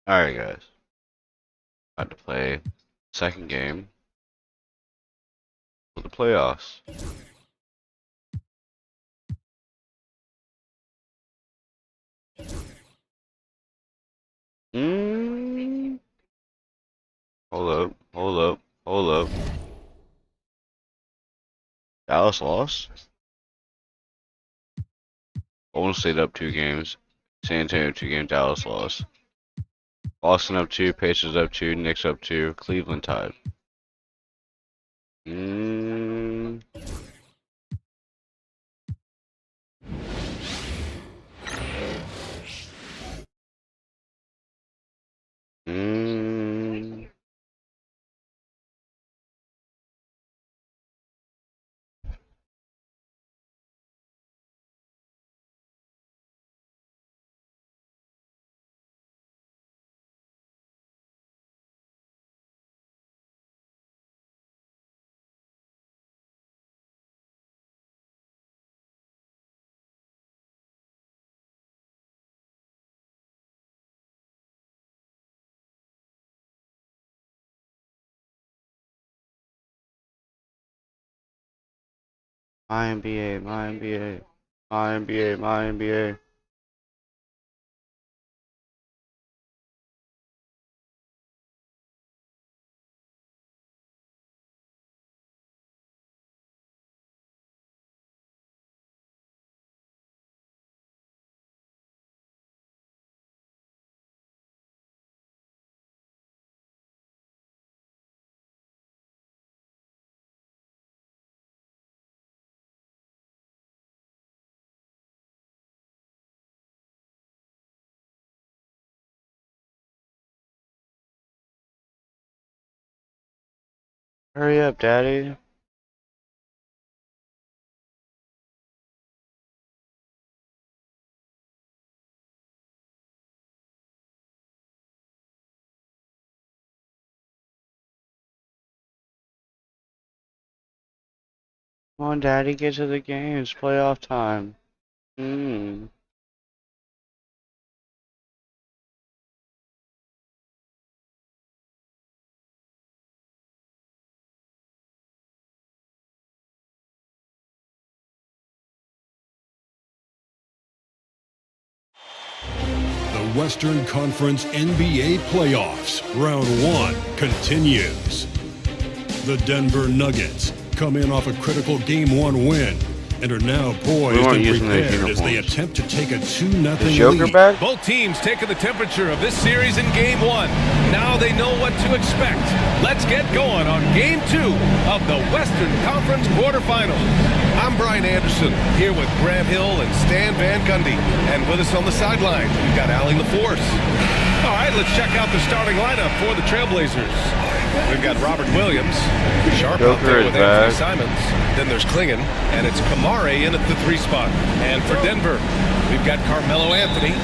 Alright, guys. About to play second game for the playoffs. Hold up. Dallas lost? Golden State up 2 games. San Antonio 2 games. Dallas lost. Boston up 2. Pacers up 2. Knicks up 2. Cleveland tied. MyNBA. Hurry up, Daddy. Come on, Daddy, get to the games. Playoff time. The Western Conference NBA Playoffs, Round 1 continues. The Denver Nuggets come in off a critical Game 1 win and are now poised and prepared as they attempt to take a 2-0 lead. Back? Both teams taking the temperature of this series in Game 1. Now they know what to expect. Let's get going on Game 2 of the Western Conference quarterfinals. I'm Brian Anderson, here with Grant Hill and Stan Van Gundy. And with us on the sidelines, we've got Allie LaForce. All right, let's check out the starting lineup for the Trailblazers. We've got Robert Williams, Sharp out there with Anthony Simons. Then there's Klingon, and it's Kamare in at the 3 spot. And for Denver, we've got Carmelo Anthony,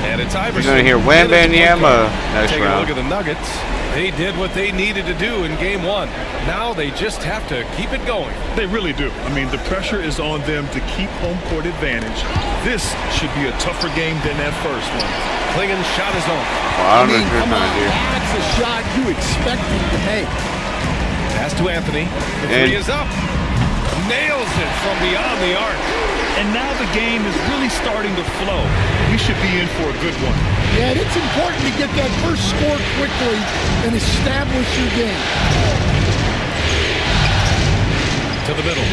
and it's Iverson. You're going to hear Wembanyama next round. Take a look at the Nuggets. They did what they needed to do in Game 1. Now they just have to keep it going. They really do. I mean, the pressure is on them to keep home court advantage. This should be a tougher game than that first one. Klingon's shot is on. Well, I don't know what you're trying to do. That's a shot you expect him to make. Pass to Anthony. The 3 is up. Nails it from beyond the arc. And now the game is really starting to flow. We should be in for a good one. Yeah, it's important to get that first score quickly and establish your game. To the middle.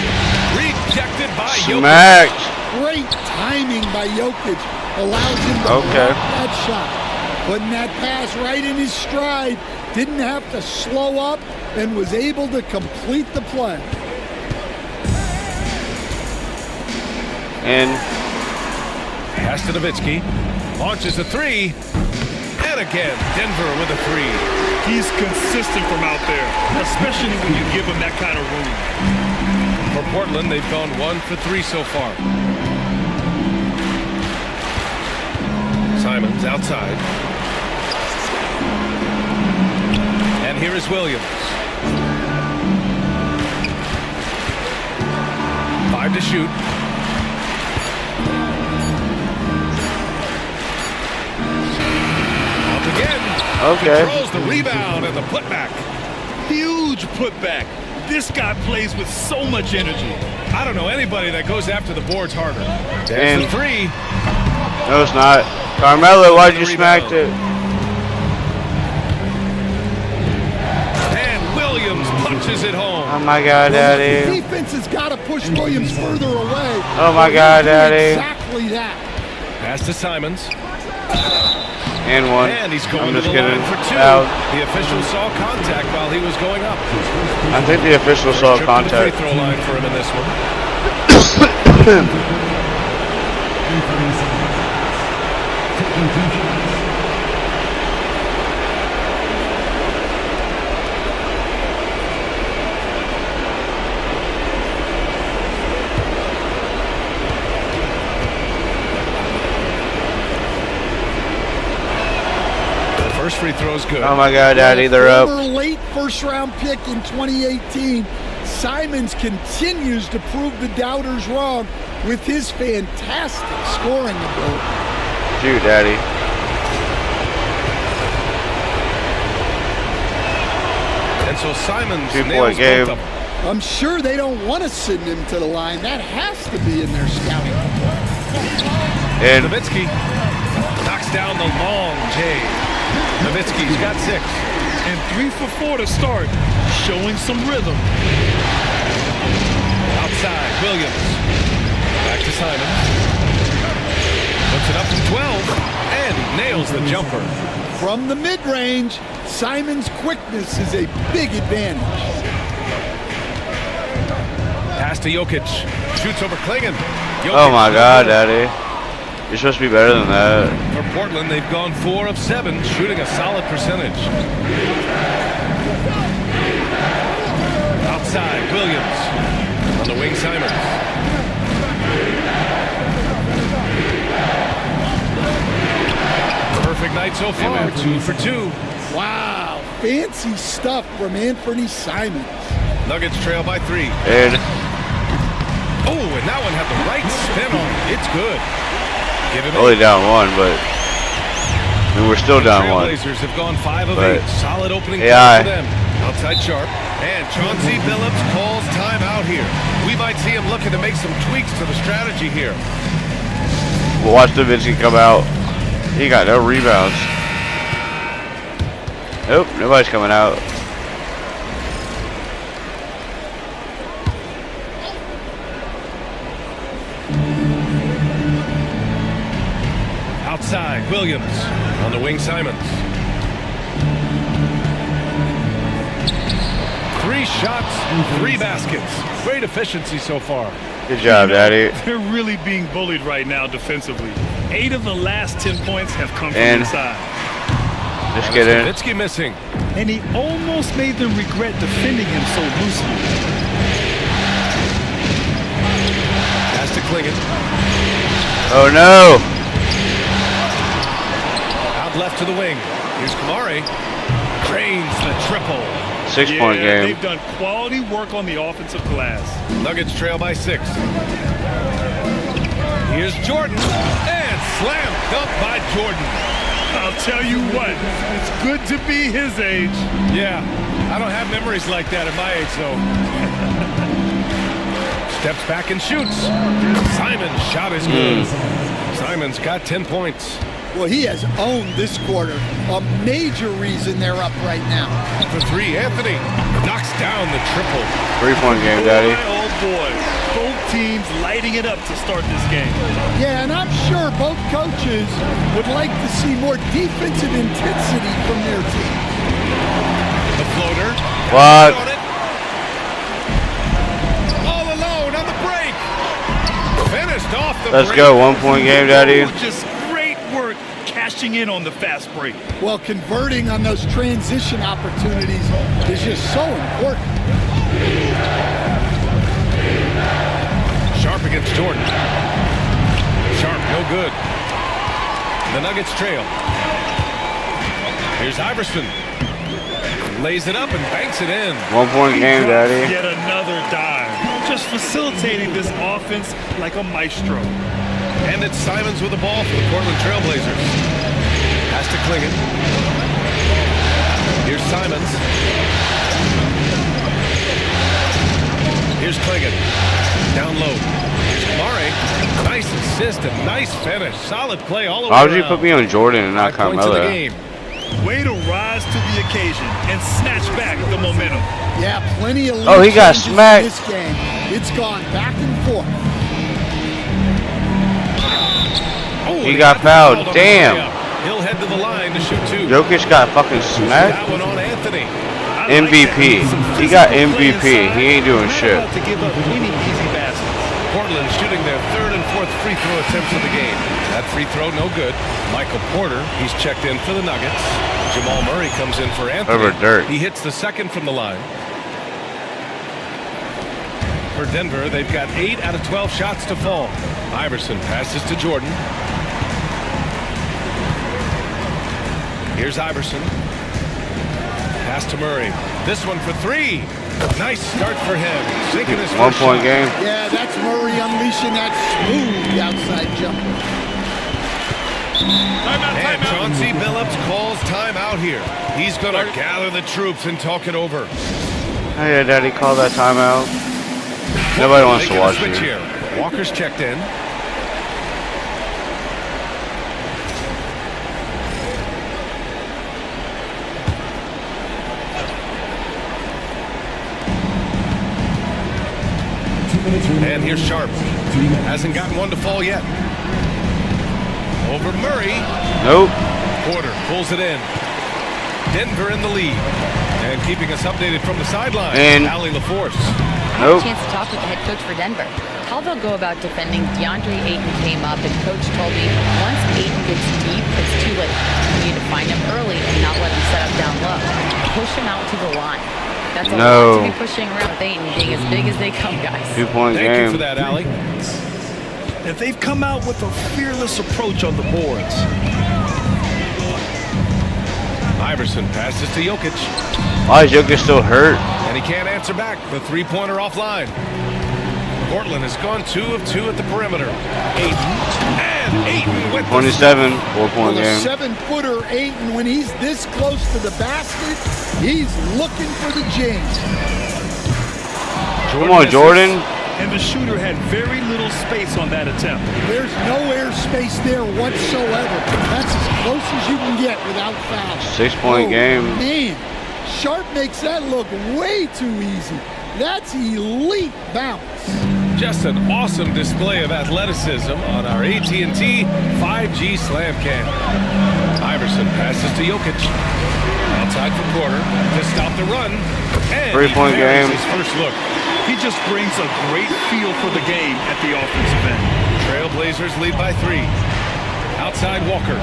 Rejected by Jokic. Great timing by Jokic. Allows him to block that shot. Putting that pass right in his stride. Didn't have to slow up and was able to complete the play. And pass to Nowitzki. Launches a 3. And again, Denver with a 3. He's consistent from out there, especially when you give him that kind of room. For Portland, they've gone 1 for 3 so far. Simons outside. And here is Williams. 5 to shoot. Up again. Okay. Controls the rebound and the putback. Huge putback. This guy plays with so much energy. I don't know anybody that goes after the boards harder. And There's the three. no, it's not. Carmelo, why'd you smack it? And Williams punches it home. Oh my God, Well, the Daddy. defense has got to push Williams further away. Oh my God, Daddy. Exactly that. Pass to Simons. And one. And he's I'm going to just the kidding. line for two. Out. The official saw contact while he was going up. I think the official saw Trip to the contact. free throw line for him in this one. First free throw's good. Oh my God, Daddy, they're up. Former late first-round pick in 2018, Simons continues to prove the doubters wrong with his fantastic scoring ability. Shoot, Daddy. And so Simons 2-point nails game. both of them. I'm sure they don't want to send him to the line. That has to be in their scouting. And Nowitzki knocks down the long J. Nowitzki's got 6. And 3 for 4 to start, showing some rhythm. Outside, Williams. Back to Simons. Puts it up to 12, and he nails the jumper. From the mid-range, Simons' quickness is a big advantage. Pass to Jokic. Shoots over Klingon. Jokic oh my God, Daddy. You're supposed to be better than that. For Portland, they've gone 4 of 7, shooting a solid percentage. Outside, Williams. On the wing, Simons. Perfect night so far, 2 for 2. Wow, fancy stuff from Anthony Simons. Nuggets trail by 3. And Oh, and that one had the right spin on it. It's good. Give him only 8. down 1, but I mean, we're still down 1. Trailblazers have gone 5 of But 8. Solid opening AI. for them. Outside Sharp. And Chauncey Billups calls time out here. We might see him looking to make some tweaks to the strategy here. We'll watch Nowitzki come out. He got no rebounds. Nope, nobody's coming out. Outside, Williams. On the wing, Simons. 3 shots, 3 baskets. Great efficiency so far. Good job, Daddy. They're really being bullied right now defensively. 8 of the last 10 points have come from And inside. just kidding. Nowitzki missing. And he almost made them regret defending him so loosely. Pass to Klingon. Oh no! Out left to the wing. Here's Kamari. Cranes the triple. 6-point game. They've done quality work on the offensive glass. Nuggets trail by 6. Here's Jordan. And slam dunk by Jordan. I'll tell you what, it's good to be his age. Yeah, I don't have memories like that at my age, though. Steps back and shoots. Simon's shot is good. Simon's got 10 points. Well, he has owned this quarter. A major reason they're up right now. For 3, Anthony knocks down the triple. 3-point game, Daddy. Oh boy, both teams lighting it up to start this game. Yeah, and I'm sure both coaches would like to see more defensive intensity from their team. The floater. What? On it. All alone on the break. Finished off the Let's break. go. 1-point game, Daddy. Just great work cashing in on the fast break. Well, converting on those transition opportunities is just so important. Sharp against Jordan. Sharp, no good. The Nuggets trail. Here's Iverson. Lays it up and banks it in. 1-point game, Daddy. Yet another dive. Just facilitating this offense like a maestro. And it's Simons with the ball for the Portland Trailblazers. Pass to Klingon. Here's Simons. Here's Clingan. Down low. Here's Kamari. Nice assist and nice finish. Solid play all the way Why would around. you put me on Jordan and not 5 points in the Carmelo? game. Way to rise to the occasion and snatch back the momentum. Yeah, plenty of Oh, he got changes in smacked. this game. It's gone back and forth. Oh, He got fouled. on the Damn. layup. He'll head to the line to shoot 2. Jokic got fucking smacked. That one on Anthony. MVP. He got MVP. He ain't doing shit. To give up any easy baskets. Portland shooting their 3rd and 4th free throw attempts of the game. That free throw, no good. Michael Porter, he's checked in for the Nuggets. Jamal Murray comes in for Anthony. Over Dirk. He hits the 2nd from the line. For Denver, they've got 8 out of 12 shots to fall. Iverson passes to Jordan. Here's Iverson. Pass to Murray. This one for 3. Nice start for him. Sinking his 1 first point shot. game. Yeah, that's Murray unleashing that smooth outside jumper. And Chauncey Billups calls timeout here. He's going to gather the troops and talk it over. Oh yeah, Daddy, call that timeout. Nobody wants to Making a watch switch you. here. Walker's checked in. And here's Sharp. Hasn't gotten one to fall yet. Over Murray. Nope. Porter pulls it in. Denver in the lead. And keeping us updated from the sideline, And- Allie LaForce. I had Nope. a chance to talk with the head coach for Denver. How they'll go about defending DeAndre Ayton came up, and coach told me once Ayton gets deep, it's too late. You need to find him early and not let him set up down low. Push him out to the line. That's a No. lot to be pushing around with Ayton being as big as they come, guys. 2 point Thank you for game. that, Allie. And they've come out with a fearless approach on the boards. Iverson passes to Jokic, Why is Jokic still hurt? and he can't answer back. The three-pointer offline. Portland has gone 2 of 2 at the perimeter. Ayton with the 27, 4 point Well, a game. 7-footer Ayton, when he's this close to the basket, he's looking for the jams. Come on, Jordan. And the shooter had very little space on that attempt. There's no air space there whatsoever. That's as close as you can get without foul. 6 point game. Man, Sharp makes that look way too easy. That's elite bounce. Just an awesome display of athleticism on our AT&T 5G Slam Cam. Iverson passes to Jokic. Outside for Porter to stop the run. And 3 point he buries game. his first look. He just brings a great feel for the game at the offensive end. Trailblazers lead by 3. Outside Walker.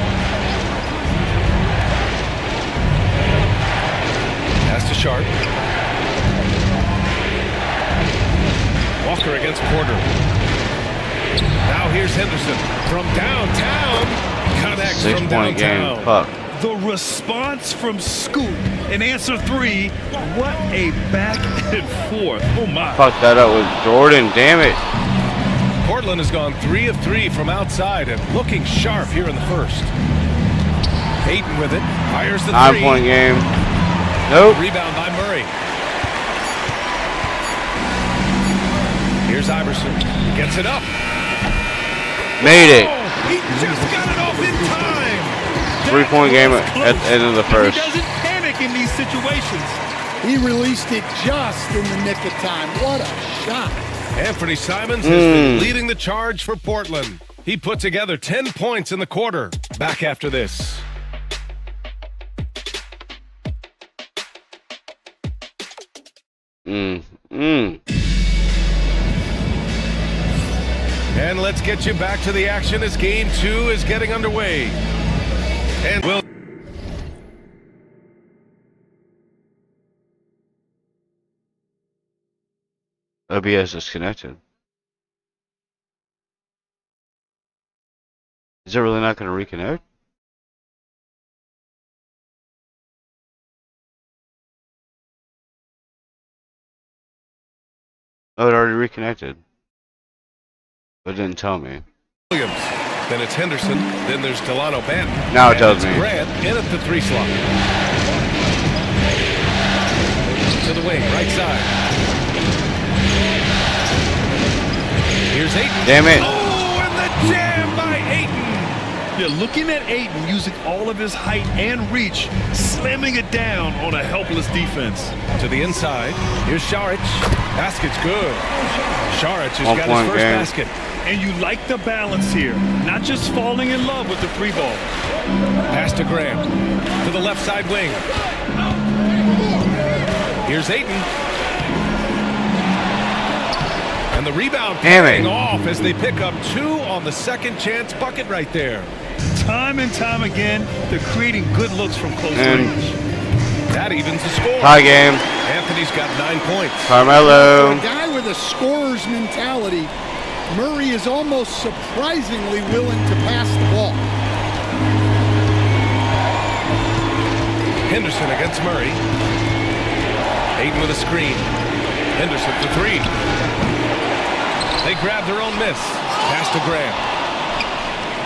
Pass to Sharp. Walker against Porter. Now here's Henderson from downtown. Connects 6 from point downtown. game. Fuck. The response from Scoot in answer 3, what a back and forth. Oh my. Fuck that up with Jordan. Damn it. Portland has gone 3 of 3 from outside and looking sharp here in the first. Ayton with it. Fires the 9 3. point game. Nope. Rebound by Murray. Here's Iverson. He gets it up. Made it. Oh, he just got it off in time. 3 point game at the end of the He first. doesn't panic in these situations. He released it just in the nick of time. What a shot. Anthony Simons has been leading the charge for Portland. He put together 10 points in the quarter. Back after this. And let's get you back to the action as Game 2 is getting underway. And we'll... OBS is connected. Is it really not going to reconnect? Oh, it already reconnected. But it didn't tell me. Williams. Then it's Henderson. Then there's Delano Banton. Now it And tells it's me. Grant in at the 3 slot. wing, right side. Here's Ayton. Damn it. Oh, and the jam by Ayton. Yeah, looking at Ayton using all of his height and reach, slamming it down on a helpless defense. To the inside. Here's Šarić. Basket's good. Šarić has got his 1 point first game. basket. And you like the balance here, not just falling in love with the free ball. Pass to Graham. To the left side wing. Here's Ayton. And the rebound paying off as they pick up 2 on the second chance bucket right there. Time and time again, they're creating good looks from close range. That evens the score. Tie game. Anthony's got 9 points. Carmelo. For a guy with a scorer's mentality, Murray is almost surprisingly willing to pass the ball. Henderson against Murray. Ayton with a screen. Henderson for 3. They grab their own miss. Pass to Graham.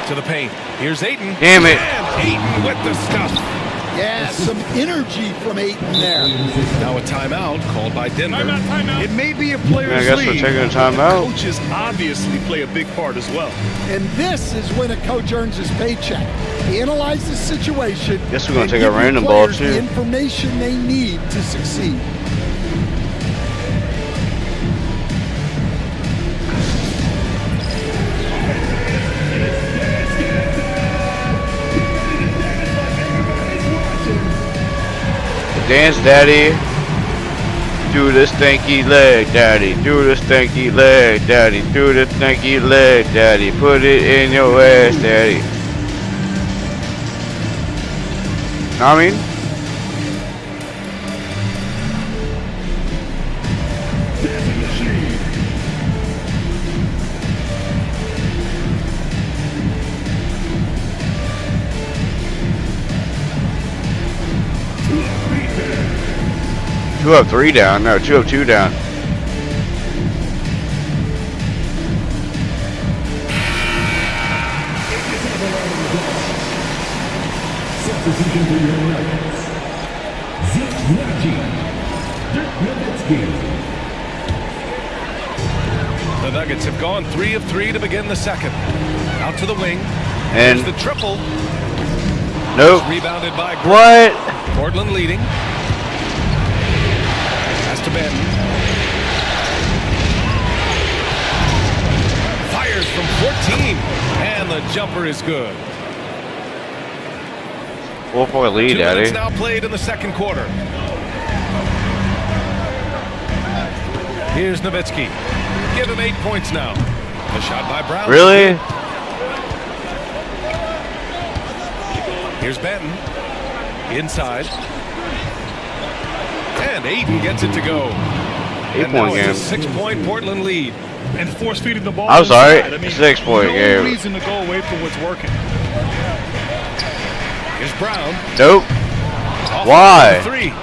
To the paint. Here's Ayton. Damn it. And Ayton with the stuff. Yeah, some energy from Ayton there. Now a timeout called by Denver. It may be a player's I guess we're league, taking a but timeout. coaches obviously play a big part as well. And this is when a coach earns his paycheck. Analyze the situation. Guess we're gonna and take a give your random ball, players too. the information they need to succeed. Dance, daddy. Do the stanky leg, daddy. Do the stanky leg, daddy. Do the stanky leg, daddy. Put it in your ass, daddy. Know what I mean? Two up, 3 down. No, 2 up, 2 down. The Nuggets have gone 3 of 3 to begin the second. Out to the wing. And There's the triple. nope. Rebounded by What? Portland leading. Pass to Ben. Fires from 14. And the jumper is good. 4-point lead, 2 minutes daddy. now played in the second quarter. Here's Nowitzki. Give him 8 points now. A shot by Brown. Really? Here's Benton. Inside. And Ayton gets it to go. 8-point game. It's a 6-point Portland lead. And force feeding the ball. I'm sorry. inside. I mean, 6-point no game. reason to go away from what's working. Here's Brown. Nope. Off Why? the 3.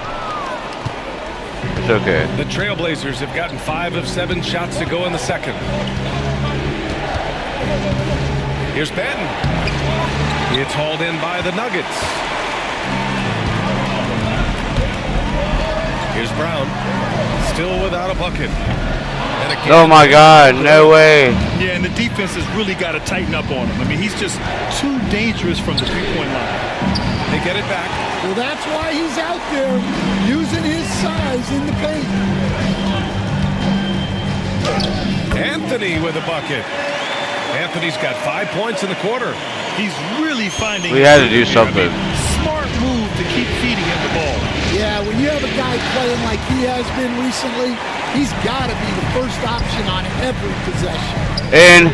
It's okay. The Trailblazers have gotten 5 of 7 shots to go in the second. Here's Benton. It's hauled in by the Nuggets. Here's Brown. Still without a bucket. And again, Oh my God, no way. Yeah, and the defense has really got to tighten up on him. I mean, he's just too dangerous from the three-point line. they get it back. Well, that's why he's out there using his size in the paint. Anthony with a bucket. Anthony's got 5 points in the quarter. He's really finding. We had to do something. Smart move to keep feeding him the ball. Yeah, when you have a guy playing like he has been recently, he's got to be the first option on every possession. And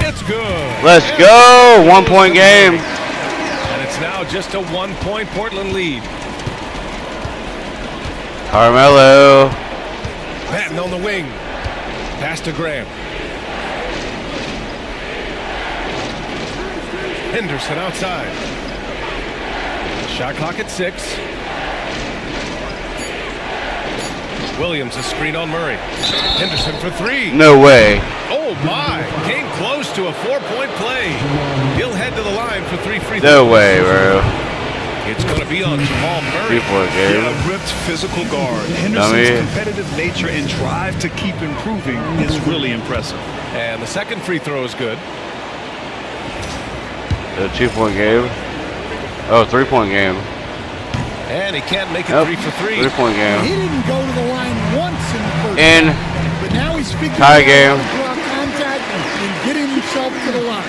It's good. let's go. 1-point game. And it's now just a 1-point Portland lead. Carmelo. Patton on the wing. Pass to Graham. Henderson outside. Shot clock at 6. Williams a screen on Murray. Henderson for 3. No way. Oh my! Came close to a 4-point play. He'll head to the line for 3 free throws. No way, bro. It's going to be on Jamal Murray. Yeah, a ripped physical guard. Henderson's competitive nature and drive to keep improving is really impressive. And the second free throw is good. The 2-point game. Oh, 3-point game. And he can't make it 3 for 3. 3-point game. He didn't go to the line once in the first And half, but now he's figuring tie out game. how to draw contact and getting himself to the line.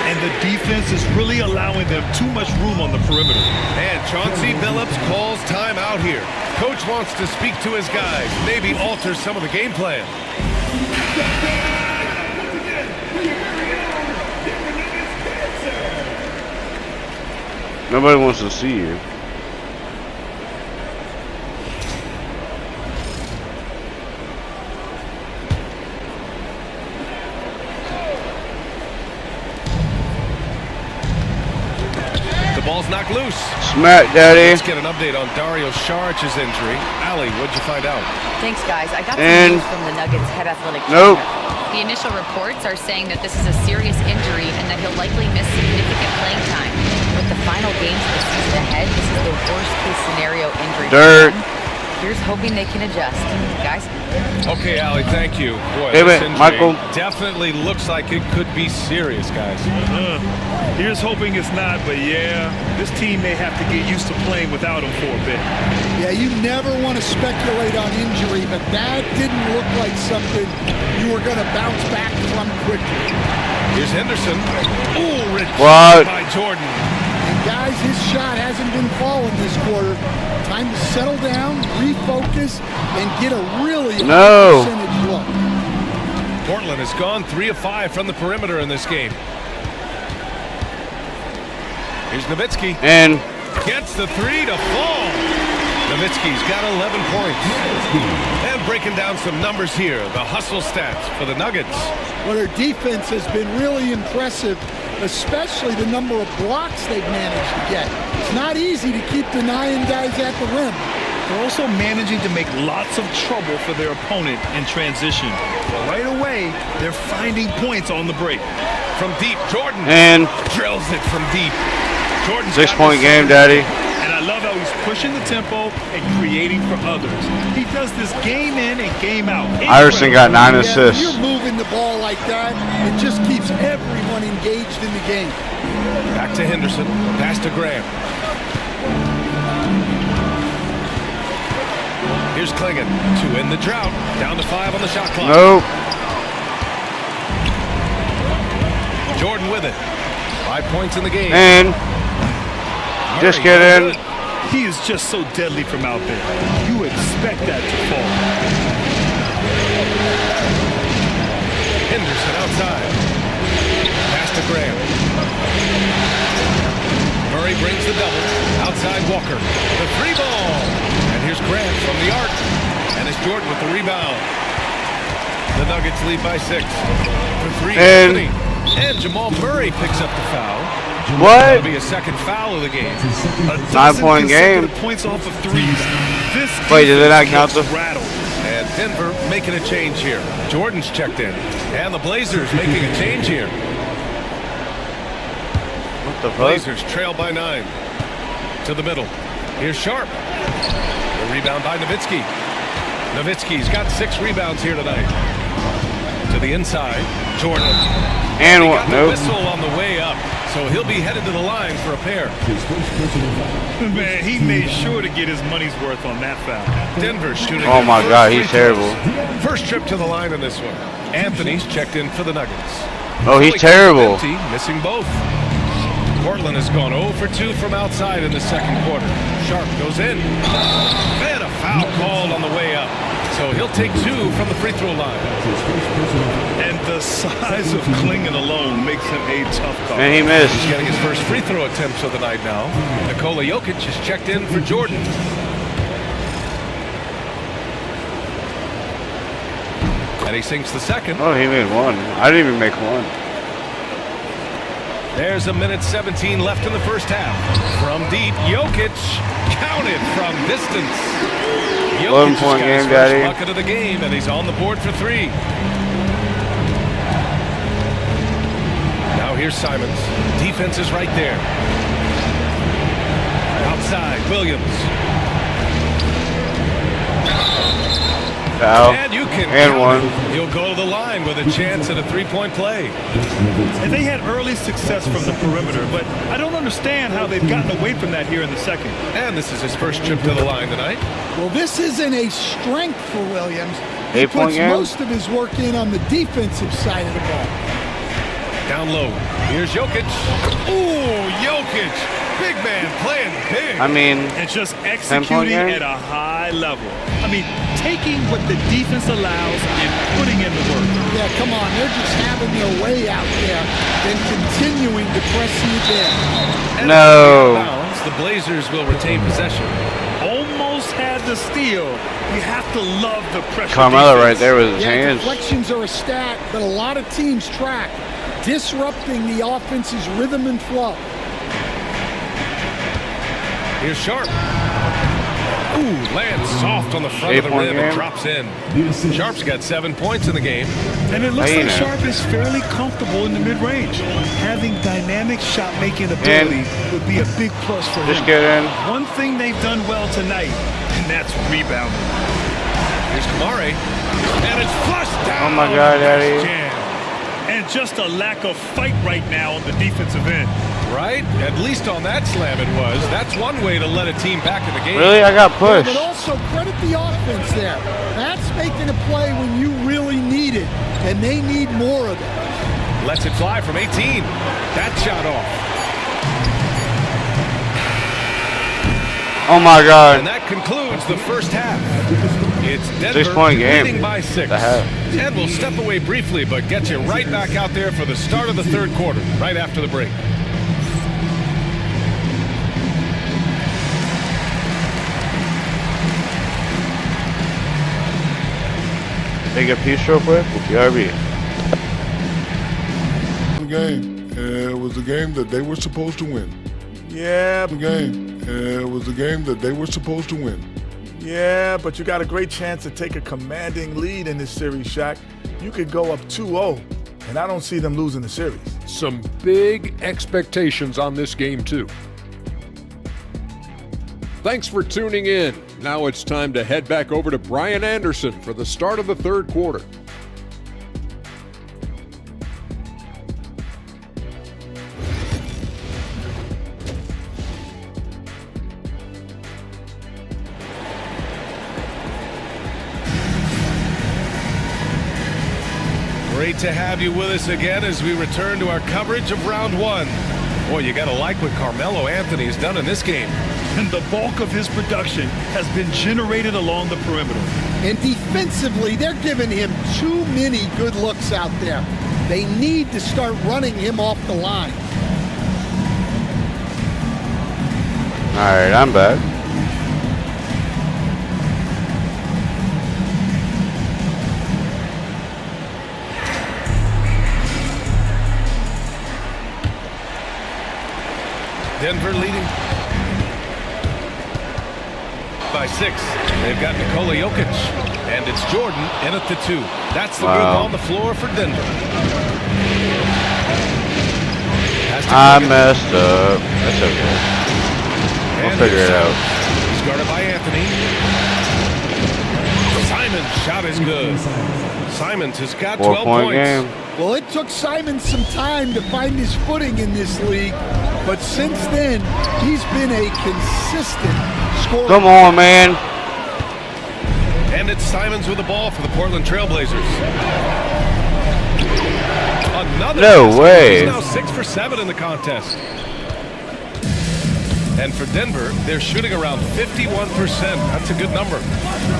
And the defense is really allowing them too much room on the perimeter. And Chauncey Billups calls timeout here. Coach wants to speak to his guys, maybe alter some of the game plan. Nobody wants to see you. Ball's knocked loose. Smack, Daddy. Let's get an update on Dario Saric's injury. Allie, what'd you find out? Thanks, guys. I got some news from the Nuggets head athletic trainer. The initial reports are saying that this is a serious injury and that he'll likely miss significant playing time. With the final games of the season ahead, this is the worst-case scenario injury. Dirt. Here's hoping they can adjust. Guys? Okay, Allie, thank you. Boy, hey, this injury Michael. definitely looks like it could be serious, guys. Here's hoping it's not, but yeah, this team may have to get used to playing without him for a bit. Yeah, you never want to speculate on injury, but that didn't look like something you were going to bounce back from quickly. Here's Henderson. Ooh, rejected by Jordan. And guys, his shot hasn't been falling this quarter. Time to settle down, refocus, and get a really high percentage look. Portland has gone 3 of 5 from the perimeter in this game. Here's Nowitzki. And gets the 3 to fall. Nowitzki's got 11 points. And breaking down some numbers here, the hustle stats for the Nuggets. Well, their defense has been really impressive, especially the number of blocks they've managed to get. It's not easy to keep denying guys at the rim. They're also managing to make lots of trouble for their opponent in transition. But right away, they're finding points on the break. From deep, Jordan and drills it from deep. Jordan's 6-point game, Daddy. And I love how he's pushing the tempo and creating for others. He does this game in and game out. Iverson got 9 assists. You're moving the ball like that, it just keeps everyone engaged in the game. Back to Henderson, pass to Graham. Here's Klingon to end the drought. Down to 5 on the shot clock. Nope. Jordan with it. 5 points in the game. And just get in. He is just so deadly from out there. You expect that to fall. Henderson outside. Pass to Graham. Murray brings the double. Outside Walker. The 3 ball. And here's Grant from the arc. And it's Jordan with the rebound. The Nuggets lead by 6. For 3, Anthony. And Jamal Murray picks up the foul. What? That'll be a second foul of the game. 9-point game. Points off of threes. Wait, did they not count the rattle? And Denver making a change here. Jordan's checked in. And the Blazers making a change here. What the fuck? Blazers trail by 9. To the middle. Here's Sharp. The rebound by Nowitzki. Nowitzki's got 6 rebounds here tonight. To the inside. Jordan. And he what? got the whistle on the way up. So he'll be headed to the line for a pair. Man, he made sure to get his money's worth on that foul. Denver shooting. Oh my God, he's terrible. First trip to the line in this one. Anthony's checked in for the Nuggets. Oh, he's terrible. Empty, missing both. Portland has gone 0 for 2 from outside in the second quarter. Sharp goes in. And a foul called on the way up. So he'll take 2 from the free throw line. And the size of Klingon alone makes him a tough call. And he missed. He's getting his first free throw attempts of the night now. Nikola Jokic is checked in for Jordan. And he sinks the second. Oh, he made 1. I didn't even make 1. There's a minute 17 left in the first half. From deep, Jokic counted from distance. 11-point game, Daddy. Bucket of the game, and he's on the board for 3. Now here's Simons. Defense is right there. inside, Williams. Foul. And you can And one. You'll go to the line with a chance at a three-point play. And they had early success from the perimeter, but I don't understand how they've gotten away from that here in the second. And this is his first trip to the line tonight. Well, this isn't a strength for Williams. He 8 point puts game. most of his work in on the defensive side of the ball. Down low. Here's Jokic. Ooh, Jokic. Big man playing big. I mean, And just 10 point executing game. at a high level. I mean, taking what the defense allows and putting in the work. Yeah, come on. They're just having their way out there and continuing to press you down. And No. bounds, the Blazers will retain possession. Almost had the steal. You have to love the pressure. Carmelo defense. right there with his Yeah, hands. deflections are a stat that a lot of teams track, disrupting the offense's rhythm and flow. Here's Sharp. Ooh, lands soft on the front of the 8 point rim and game. drops in. Sharp's got 7 points in the game. And it looks like Hyena. Sharp is fairly comfortable in the mid-range. Having dynamic shot-making ability would be a big plus for Just him. get in. One thing they've done well tonight, and that's rebounding. Here's Kamari. And it's flushed down. Oh my God, Daddy. Jam. And just a lack of fight right now on the defensive end. Right? At least on that slam it was. That's one way to let a team back in the game. Really? I got Yeah, pushed. but also credit the offense there. That's making a play when you really need it, and they need more of it. Lets it fly from 18. That shot off. Oh my God. And that concludes the first half. It's Denver 6 point game. leading by 6. The half. And we'll step away briefly, but get you right back out there for the start of the third quarter, right after the break. Take a piece real quick. BRB. Game. It was a game that they were supposed to win. Yeah, The game. It was a game that they were supposed to win. yeah, but you got a great chance to take a commanding lead in this series, Shaq. You could go up 2-0, and I don't see them losing the series. Some big expectations on this game, too. Thanks for tuning in. Now it's time to head back over to Brian Anderson for the start of the third quarter. Great to have you with us again as we return to our coverage of round one. Boy, you gotta like what Carmelo Anthony's done in this game. And the bulk of his production has been generated along the perimeter. And defensively, they're giving him too many good looks out there. They need to start running him off the line. All right, I'm back. Denver leading by 6. They've got Nikola Jokic, and it's Jordan in at the 2. That's the group on the floor for Denver. I messed up. That's okay. We'll figure it out. He's guarded by Anthony. Simon's shot is good. Simons has got 12 4-point points. game. Well, it took Simon some time to find his footing in this league, but since then, he's been a consistent scorer. Come on, man. And it's Simons with the ball for the Portland Trailblazers. Another No basket. way. He's now 6 for 7 in the contest. And for Denver, they're shooting around 51%. That's a good number.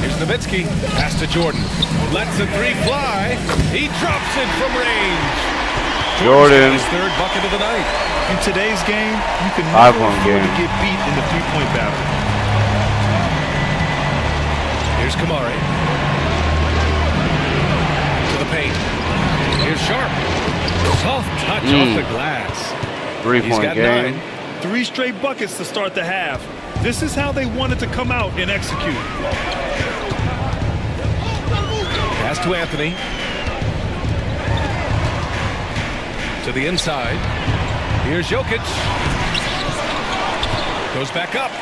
Here's Nowitzki. Pass to Jordan. Lets the 3 fly. He drops it from range. Jordan. His 3rd bucket of the night. In today's game, you can 5 never point afford to game. get beat in the three-point battle. Here's Kamari. To the paint. Here's Sharp. Soft touch off the glass. He's 3-point got game. 9. 3 straight buckets to start the half. This is how they wanted to come out and execute. Pass to Anthony. To the inside. Here's Jokic. Goes back up.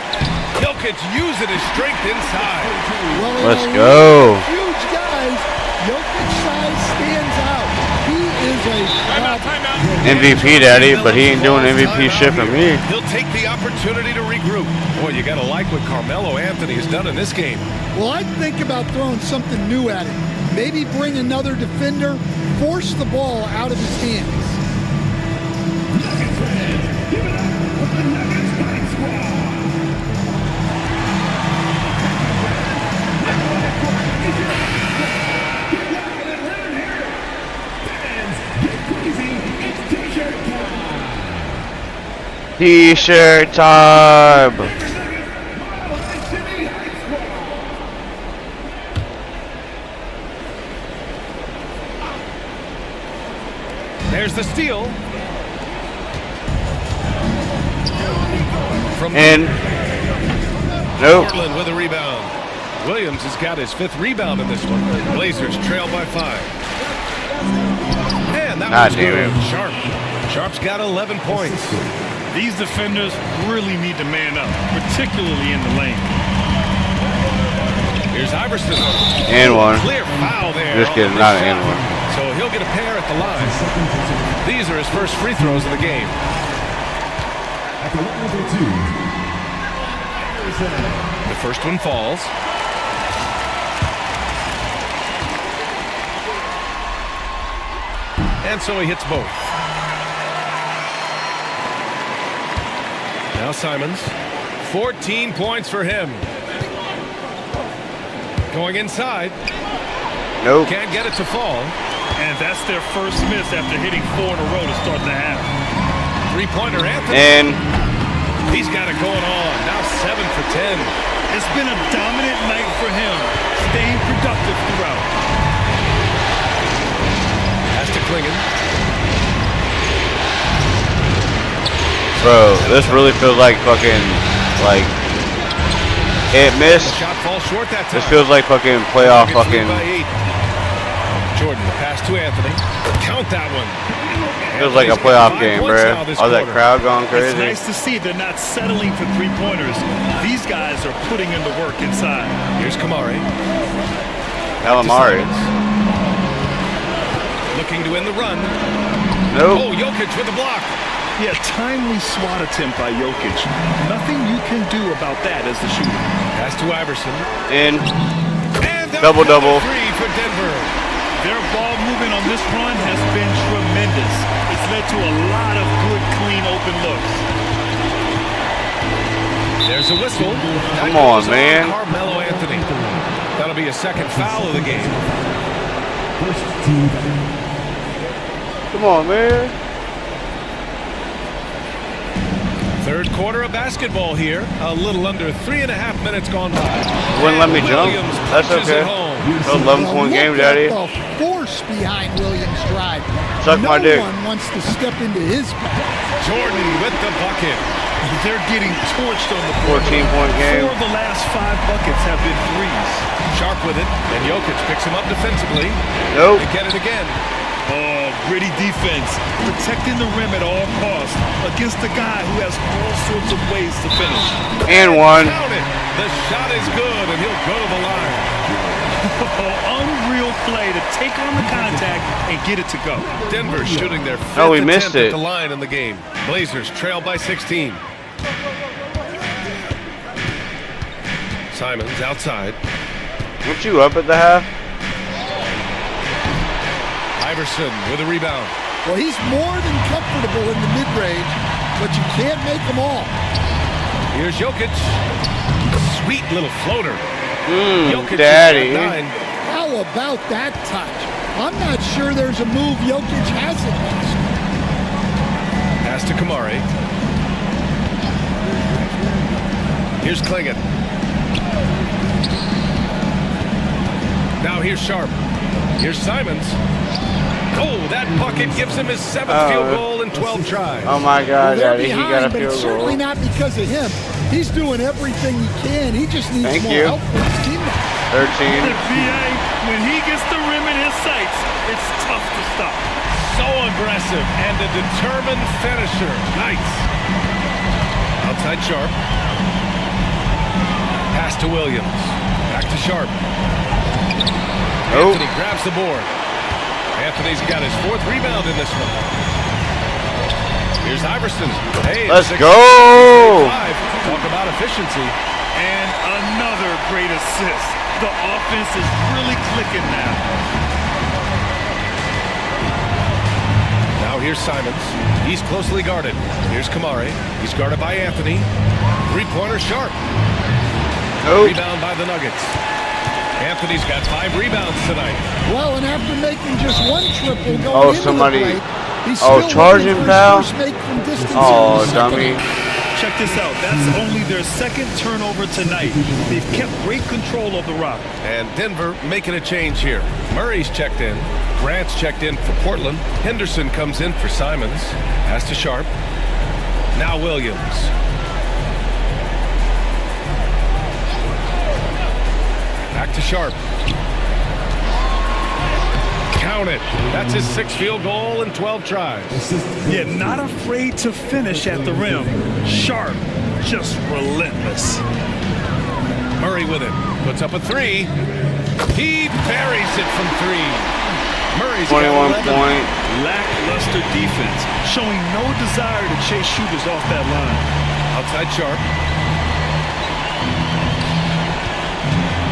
Jokic using his strength inside. Well, Let's go. Huge guys. Jokic size stands out. He is a MVP, Daddy, but he ain't doing MVP shit for me. He'll take the opportunity to regroup. Boy, you got to like what Carmelo Anthony has done in this game. Well, I'd think about throwing something new at him. Maybe bring another defender, force the ball out of his hands. T-shirt time. There's the steal. From nope. Portland with a rebound. Williams has got his 5th rebound in this one. Blazers trail by 5. And that was good. Sharp's got 11 points. These defenders really need to man up, particularly in the lane. Here's Iverson. And one. Clear foul there. Just kidding, not an and one. So he'll get a pair at the line. These are his first free throws of the game. The first one falls. And so he hits both. Now Simons. 14 points for him. Going inside. Nope. Can't get it to fall. And that's their first miss after hitting 4 in a row to start the half. Three-pointer Anthony. And he's got it going on. Now 7 for 10. It's been a dominant night for him, staying productive throughout. Pass to Klingon. bro, this really feels like fucking it missed. Shot falls short that time. This feels like fucking playoff fucking. Jordan, the pass to Anthony. Count that one. Feels like a playoff game, bro. All that crowd going crazy. It's nice to see they're not settling for three-pointers. These guys are putting in the work inside. Here's Kamari. Calamari. Looking to end the run. Nope. Oh, Jokic with the block. Yeah, timely swat attempt by Jokic. Nothing you can do about that as the shooter. Pass to Iverson. And double. Three for Denver. Their ball movement on this run has been tremendous. It's led to a lot of good, clean, open looks. There's a whistle. Come on, man. Carmelo Anthony. That'll be a second foul of the game. Come on, man. Third quarter of basketball here. A little under 3.5 minutes gone by. Wouldn't let me jump. That's okay. 11-point game, Daddy. The force behind Williams' drive. Suck my dick. No one wants to step into his path. Jordan with the bucket. They're getting torched on the court. 14-point game. 4 of the last 5 buckets have been threes. Sharp with it, and Jokic picks him up defensively. Nope. They get it again. Oh, gritty defense. Protecting the rim at all costs against a guy who has all sorts of ways to finish. And one. Count it. The shot is good, and he'll go to the line. Unreal play to take on the contact and get it to go. Denver shooting their 5th we missed attempt it. at the line in the game. Blazers trail by 16. Simons outside. Weren't you up at the half? Iverson with a rebound. Well, he's more than comfortable in the mid-range, but you can't make them all. Here's Jokic. Sweet little floater. Jokic Daddy. How about that touch? I'm not sure there's a move Jokic hasn't missed. Pass to Kamari. Here's Klingon. Now here's Sharp. Here's Simons. Oh, that bucket gives him his 7th field goal in 12 tries. Oh my God, Well, Daddy, he got a but field it's goal. certainly not because of him. He's doing everything he can. He just needs more help from his teammates. 13. When he gets the rim in his sights, it's tough to stop. So aggressive and a determined finisher. Nice. Outside Sharp. Pass to Williams. Back to Sharp. Anthony grabs the board. Anthony's got his 4th rebound in this one. Here's Iverson. Hey, let's go. Talk about efficiency. And another great assist. The offense is really clicking now. Now here's Simons. He's closely guarded. Here's Kamari. He's guarded by Anthony. 3-pointer Sharp. Rebound by the Nuggets. Anthony's got 5 rebounds tonight. Well, and after making just 1 triple going into the break, he's still charging foul. Oh, dummy. Check this out. That's only their 2nd turnover tonight. They've kept great control of the rock. And Denver making a change here. Murray's checked in. Grant's checked in for Portland. Henderson comes in for Simons. Pass to Sharp. Now Williams. Back to Sharp. Count it. That's his 6th field goal in 12 tries. Yeah, not afraid to finish at the rim. Sharp, just relentless. Murray with it. Puts up a 3. He buries it from 3. Murray's 21 point. Lackluster defense, showing no desire to chase shooters off that line. Outside Sharp.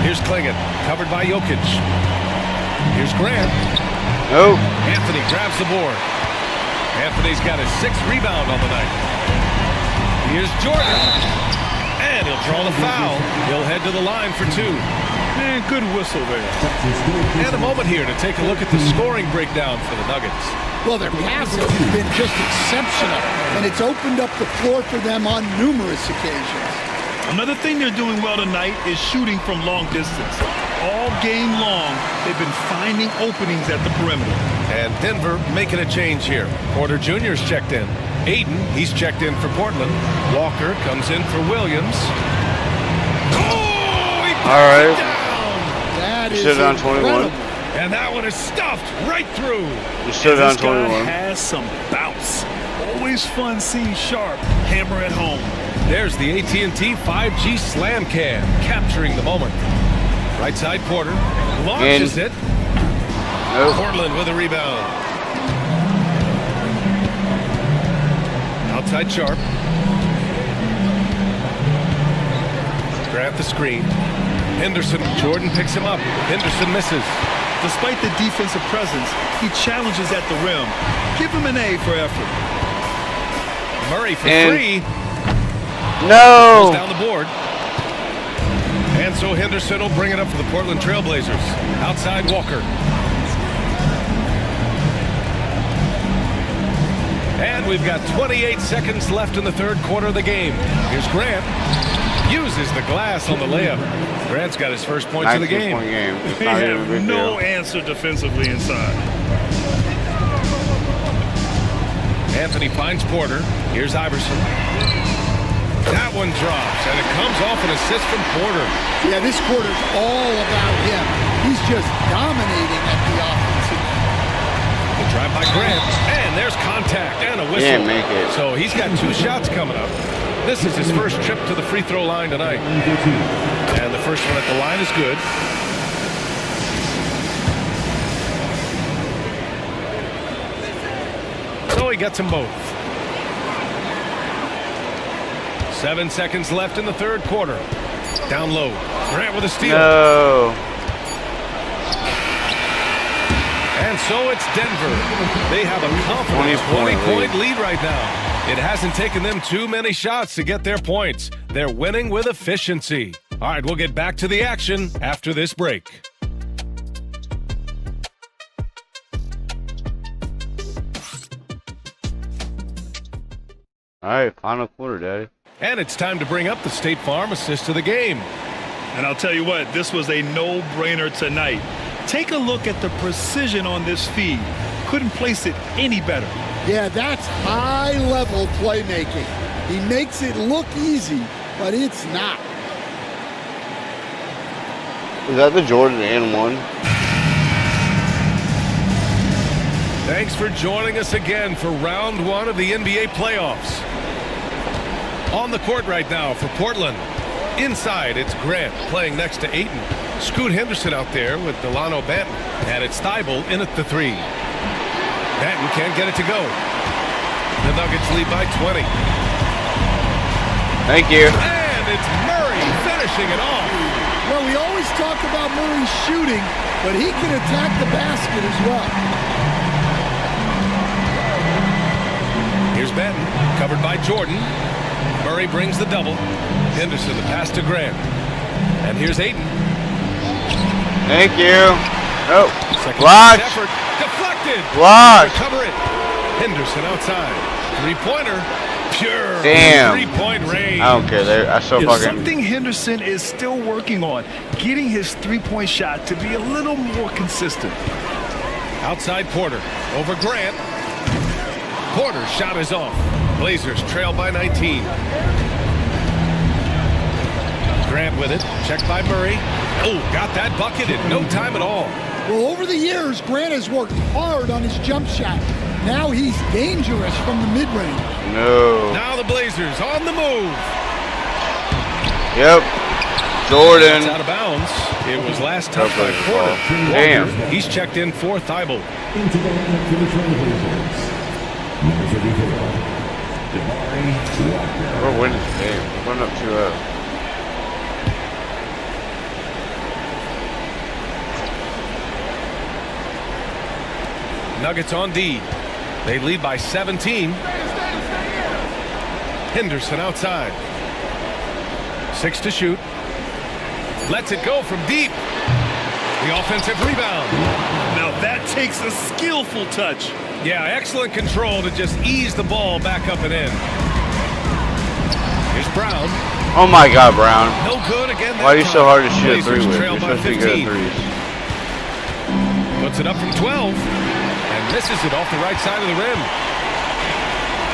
Here's Klingon, covered by Jokic. Here's Grant. Anthony grabs the board. Anthony's got his 6th rebound on the night. Here's Jordan. And he'll draw the foul. He'll head to the line for 2. Man, good whistle there. And a moment here to take a look at the scoring breakdown for the Nuggets. Well, their passing has been just exceptional, and it's opened up the floor for them on numerous occasions. Another thing they're doing well tonight is shooting from long distance. All game long, they've been finding openings at the perimeter. And Denver making a change here. Porter Jr.'s checked in. Aiden, he's checked in for Portland. Walker comes in for Williams. Oh, he all right. down. That is Stood on 21. And that one is stuffed right through. You stood on This guy 21. has some bounce. Always fun seeing Sharp hammer at home. There's the AT&T 5G Slam Cam, capturing the moment. Right side Porter launches it. Portland with a rebound. Outside Sharp. Grant the screen. Henderson. Jordan picks him up. Henderson misses. Despite the defensive presence, he challenges at the rim. Give him an A for effort. Murray for 3. No. Goes down the board. And so Henderson will bring it up for the Portland Trailblazers. Outside Walker. And we've got 28 seconds left in the 3rd quarter of the game. Here's Grant. Uses the glass on the layup. Grant's got his first points of the game. They have no answer defensively inside. Anthony finds Porter. Here's Iverson. That one drops, and it comes off an assist from Porter. Yeah, this quarter's all about him. He's just dominating at the offensive end. The drive by Grant, and there's contact and a whistle. Can't make it. So he's got 2 shots coming up. This is his first trip to the free throw line tonight. And the first one at the line is good. So he gets them both. 7 seconds left in the 3rd quarter. Down low. Grant with a steal. No. And so it's Denver. They have a confident 20-point lead right now. It hasn't taken them too many shots to get their points. They're winning with efficiency. All right, we'll get back to the action after this break. All right, final quarter, Daddy. And it's time to bring up the State Farm assist of the game. And I'll tell you what, this was a no-brainer tonight. Take a look at the precision on this feed. Couldn't place it any better. Yeah, that's high-level playmaking. He makes it look easy, but it's not. Is that the Jordan and 1? Thanks for joining us again for round 1 of the NBA playoffs. On the court right now for Portland. Inside, it's Grant playing next to Ayton. Scoot Henderson out there with Delano Banton. And it's Thibault in at the 3. Banton can't get it to go. The Nuggets lead by 20. Thank you. And it's Murray finishing it off. Well, we always talk about Murray shooting, but he can attack the basket as well. Here's Banton, covered by Jordan. Murray brings the double. Henderson, the pass to Grant. And here's Ayton. Thank you. Oh, Second blocked. effort. Deflected. Blocked. Recover it. Henderson outside. Three-pointer. Pure. Damn. Three-point range. I don't care. I so It's fucking. something Henderson is still working on, getting his three-point shot to be a little more consistent. Outside Porter. Over Grant. Porter's shot is off. Blazers trail by 19. Grant with it. Checked by Murray. Oh, got that bucket in no time at all. Well, over the years, Grant has worked hard on his jump shot. Now he's dangerous from the mid-range. No. Now the Blazers on the move. Yep. Jordan. It's out of bounds. It was last touched by Porter. Damn. He's checked in for Thibault. Into the lineup for the Trailblazers. Number 34, Damari. We're winning the game. We're going up 2-0. Nuggets on D. They lead by 17. Henderson outside. 6 to shoot. Lets it go from deep. The offensive rebound. Now that takes a skillful touch. Yeah, excellent control to just ease the ball back up and in. Here's Brown. Oh my God, Brown. No good again. Why are you so hard to shoot a Blazers 3 with? trail You're by supposed to be good 15. at threes. Puts it up from 12 and misses it off the right side of the rim.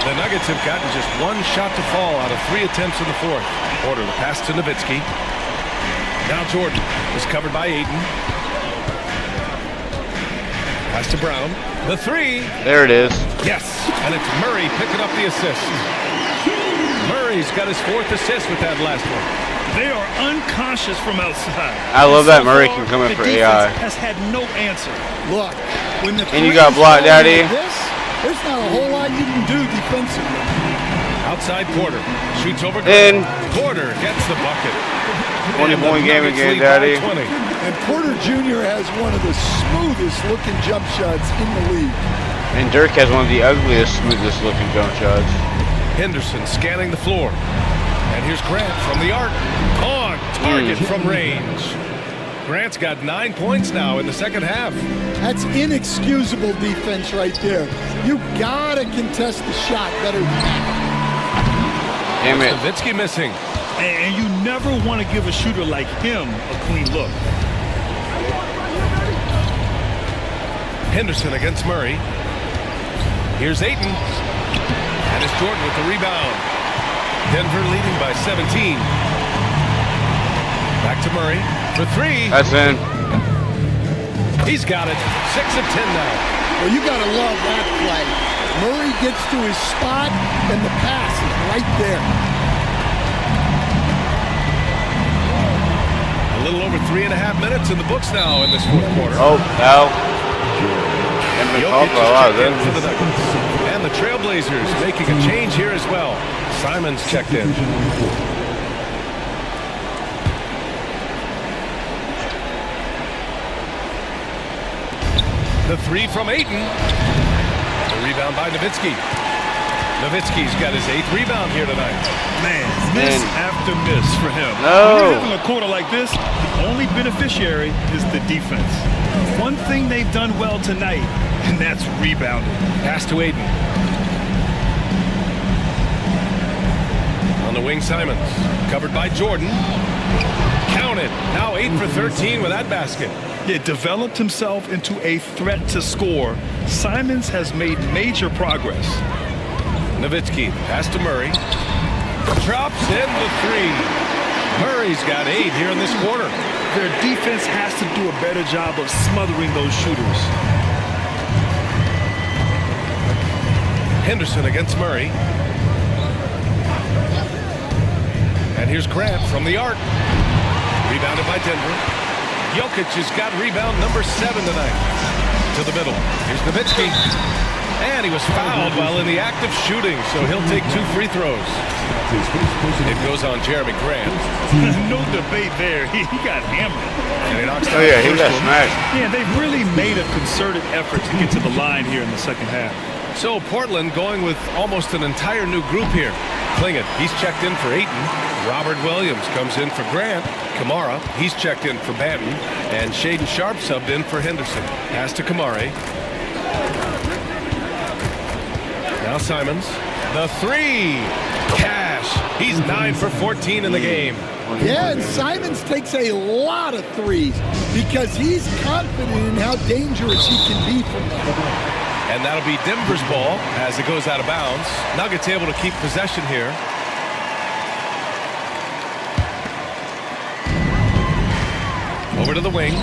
The Nuggets have gotten just one shot to fall out of 3 attempts in the fourth. Porter the pass to Nowitzki. Now Jordan is covered by Ayton. Pass to Brown. The 3. There it is. Yes, and it's Murray picking up the assist. Murray's got his 4th assist with that last one. They are unconscious from outside. I love So that Murray far, can come in the for defense AI. has had no answer. Look, when the And you threes got blocked, fall Daddy. like this, there's not a whole lot you can do defensively. Outside Porter shoots over. In. Porter gets the bucket. 20-point game Nuggets again, lead by Daddy. 20. And Porter Jr. has one of the smoothest looking jump shots in the league. And Dirk has one of the ugliest, smoothest looking jump shots. Henderson scanning the floor. And here's Grant from the arc. On target from range. Grant's got 9 points now in the second half. That's inexcusable defense right there. You gotta contest the shot better than that. Damn it. Nowitzki missing. And you never want to give a shooter like him a clean look. Henderson against Murray. Here's Ayton. And it's Jordan with the rebound. Denver leading by 17. Back to Murray for 3. That's in. He's got it. 6 of 10 now. Well, you gotta love that play. Murray gets to his spot, and the pass is right there. A little over 3.5 minutes in the books now in this fourth quarter. Oh, no. Haven't been called Jokic for a lot, is checked in then. for the Nuggets. And the Trailblazers making a change here as well. Simon's checked in. The 3 from Ayton. The rebound by Nowitzki. Nowitzki's got his 8th rebound here tonight. Man, miss after miss for him. No. When you're having a quarter like this, the only beneficiary is the defense. One thing they've done well tonight, and that's rebounding. Pass to Ayton. On the wing, Simons. Covered by Jordan. Counted. Now 8 for 13 with that basket. It developed himself into a threat to score. Simons has made major progress. Nowitzki, pass to Murray. Drops in the 3. Murray's got 8 here in this quarter. Their defense has to do a better job of smothering those shooters. Henderson against Murray. And here's Grant from the arc. Rebounded by Denver. Jokic has got rebound number 7 tonight. To the middle. Here's Nowitzki. And he was fouled while in the act of shooting, so he'll take 2 free throws. It goes on Jeremy Grant. No debate there. He got hammered. And he knocks down he got smashed. Yeah, they've really made a concerted effort to get to the line here in the second half. So Portland going with almost an entire new group here. Klingon, he's checked in for Ayton. Robert Williams comes in for Grant. Kamara, he's checked in for Banton. And Shaden Sharp subbed in for Henderson. Pass to Kamari. Now Simons. The 3. Cash. He's 9 for 14 in the game. Yeah, and Simons takes a lot of threes because he's confident in how dangerous he can be from there. And that'll be Denver's ball as it goes out of bounds. Nuggets able to keep possession here. Over to the wing.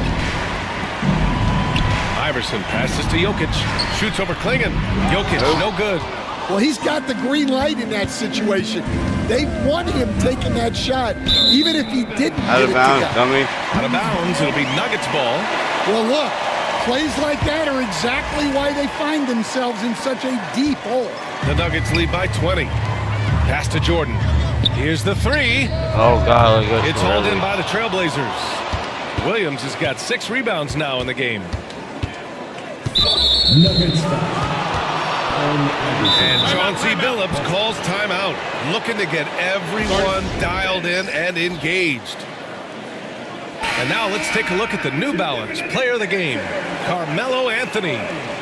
Iverson passes to Jokic. Shoots over Klingon. Jokic, no good. Well, he's got the green light in that situation. They want him taking that shot, even if he didn't. Out of bounds, dummy. Out of bounds, it'll be Nuggets ball. Well, look, plays like that are exactly why they find themselves in such a deep hole. The Nuggets lead by 20. Pass to Jordan. Here's the 3. Oh, God. It's hauled in by the Trailblazers. Williams has got 6 rebounds now in the game. Nuggets foul. And Chauncey Billups calls timeout, looking to get everyone dialed in and engaged. And now let's take a look at the New Balance player of the game, Carmelo Anthony.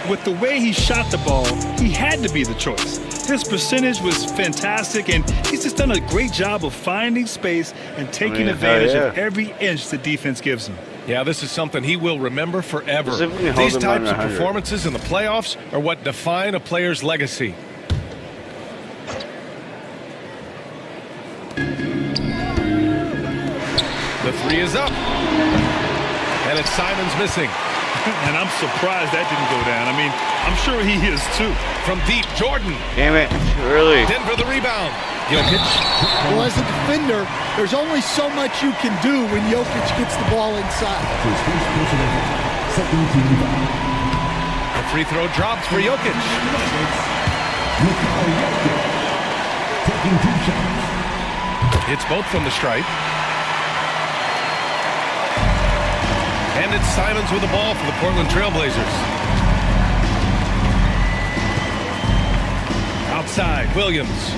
With the way he shot the ball, he had to be the choice. His percentage was fantastic, and he's just done a great job of finding space and taking advantage of every inch the defense gives him. Yeah, this is something he will remember forever. Hold These him types under of 100. performances in the playoffs are what define a player's legacy. The 3 is up. And it's Simons missing. And I'm surprised that didn't go down. I mean, I'm sure he is too. From deep, Jordan. Damn it. Too early. Denver the rebound. Jokic. Well, as a defender, there's only so much you can do when Jokic gets the ball inside. The free throw drops for Jokic. It's both from the stripe. And it's Simons with the ball for the Portland Trailblazers. Outside, Williams.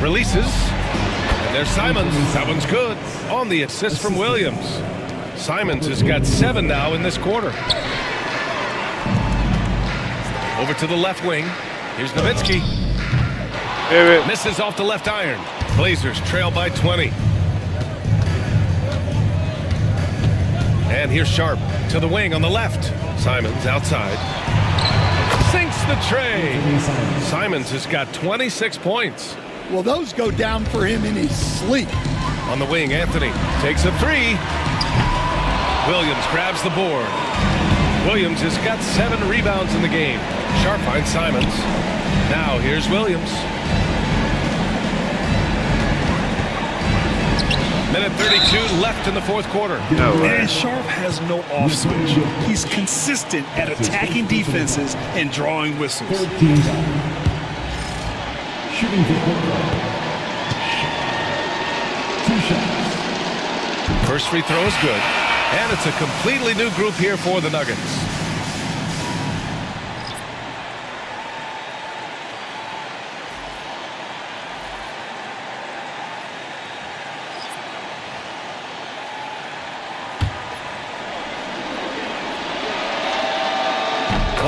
Releases. And there's Simons. That one's good. On the assist from Williams. Simons has got 7 now in this quarter. Over to the left wing. Here's Nowitzki. Misses off the left iron. Blazers trail by 20. And here's Sharp to the wing on the left. Simons outside. Sinks the tray. Simons has got 26 points. Well, those go down for him in his sleep. On the wing, Anthony takes a 3. Williams grabs the board. Williams has got 7 rebounds in the game. Sharp finds Simons. Now here's Williams. Minute 32 left in the fourth quarter. And Sharp has no off switch. He's consistent at attacking defenses and drawing whistles. Shooting for Portland. 2 shots. First free throw is good. And it's a completely new group here for the Nuggets.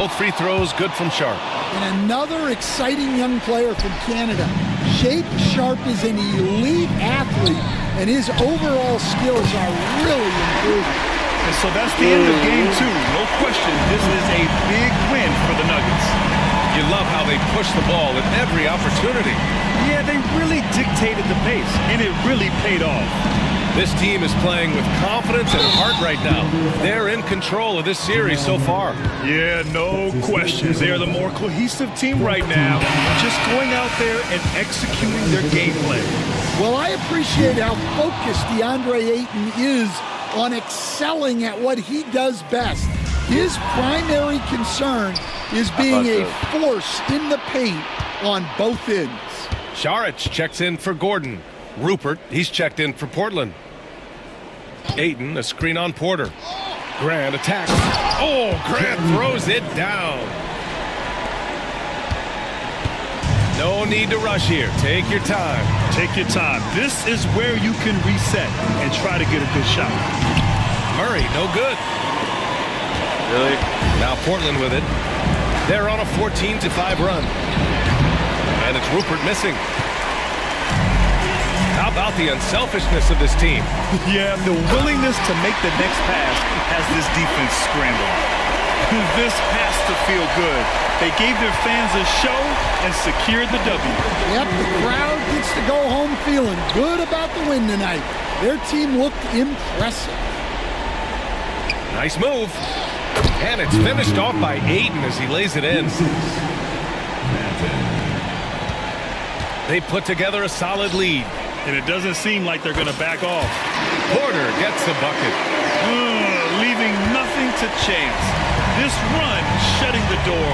Both free throws good from Sharp. And another exciting young player from Canada. Shaden Sharp is an elite athlete, and his overall skills are really improving. And so that's the end of game 2. No question, this is a big win for the Nuggets. You love how they push the ball at every opportunity. Yeah, they really dictated the pace, and it really paid off. This team is playing with confidence and heart right now. They're in control of this series so far. Yeah, no question. They are the more cohesive team right now, just going out there and executing their game plan. Well, I appreciate how focused DeAndre Ayton is on excelling at what he does best. His primary concern is being a force in the paint on both ends. Šarić checks in for Gordon. Rupert, he's checked in for Portland. Ayton, a screen on Porter. Grant attacks. Oh, Grant throws it down. No need to rush here. Take your time. Take your time. This is where you can reset and try to get a good shot. Murray, no good. Really? Now Portland with it. They're on a 14-5 run. And it's Rupert missing. How about the unselfishness of this team? Yeah, the willingness to make the next pass has this defense scrambling. This has to feel good. They gave their fans a show and secured the W. Yep, the crowd gets to go home feeling good about the win tonight. Their team looked impressive. Nice move. And it's finished off by Ayton as he lays it in. They put together a solid lead. And it doesn't seem like they're going to back off. Porter gets the bucket. Leaving nothing to chance. This run shutting the door.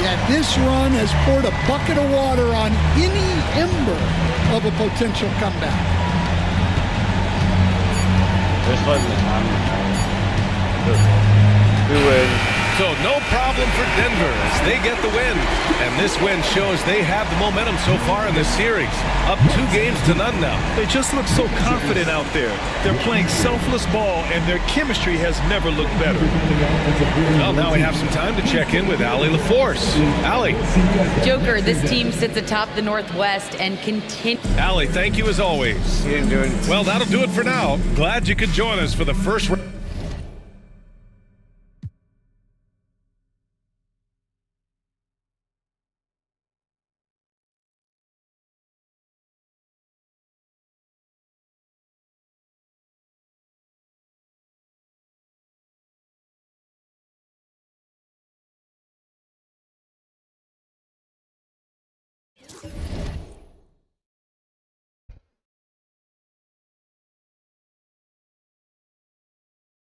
Yeah, this run has poured a bucket of water on any ember of a potential comeback. This wasn't the time. We win. So no problem for Denver as they get the win. And this win shows they have the momentum so far in this series. Up 2 games to none now. They just look so confident out there. They're playing selfless ball, and their chemistry has never looked better. Well, now we have some time to check in with Allie LaForce. Allie. Joker, this team sits atop the Northwest and continue. Allie, thank you as always. You didn't do anything. Well, that'll do it for now. Glad you could join us for the first round.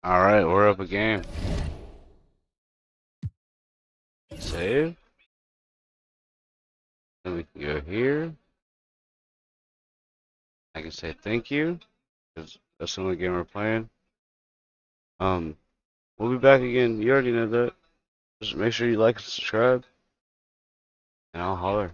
All right, we're up a game. Save. Then we can go here. I can say thank you because that's the only game we're playing. We'll be back again. You already know that. Just make sure you like and subscribe, and I'll holler.